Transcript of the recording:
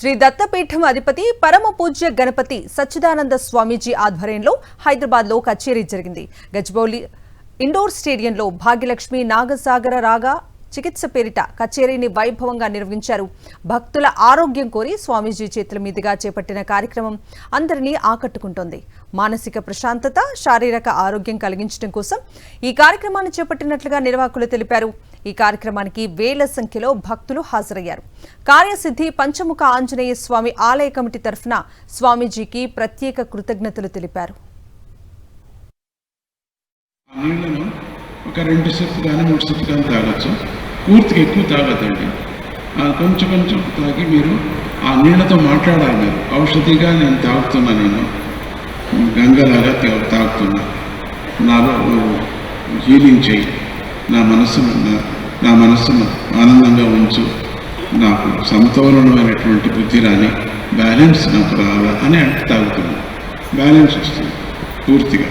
శ్రీ దత్తపీఠం అధిపతి పరమ పూజ్య గణపతి సచ్చిదానంద స్వామీజీ ఆధ్వర్యంలో హైదరాబాద్లో కచేరీ జరిగింది. గజ్బౌలి ఇండోర్ స్టేడియంలో భాగ్యలక్ష్మి నాగసాగర రాగా చికిత్స పేరిట కచేరీని వైభవంగా నిర్వహించారు. భక్తుల ఆరోగ్యం కోరి స్వామీజీ చేతుల మీదుగా చేపట్టిన కార్యక్రమం అందరినీ ఆకట్టుకుంటోంది. మానసిక ప్రశాంతత, శారీరక ఆరోగ్యం కలిగించడం కోసం ఈ కార్యక్రమాన్ని చేపట్టినట్లుగా నిర్వాహకులు తెలిపారు. ఈ కార్యక్రమానికి వేల సంఖ్యలో భక్తులు హాజరయ్యారు. కార్యసిద్ధి పంచముఖ ఆంజనేయ స్వామి ఆలయ కమిటీ తరఫున స్వామీజీకి ప్రత్యేక కృతజ్ఞతలు తెలిపారు. ఒక 2 సిప్ కానీ 3 సిప్ కానీ తాగొచ్చు. పూర్తిగా ఎక్కువ తాగద్దండి. కొంచెం కొంచెం తాగి మీరు ఆ నీళ్ళతో మాట్లాడాలి. మీరు ఔషధిగా నేను తాగుతున్నా, నేను గంగలాగా తాగుతున్నా, నాలో హీలింగ్ చేయి, నా మనస్సును ఆనందంగా ఉంచు, నాకు సమతోలనమైనటువంటి బుద్ధి రాని, బ్యాలెన్స్ నాకు రావాలా అని అంటే తాగుతున్నాను. బ్యాలెన్స్ వస్తుంది పూర్తిగా.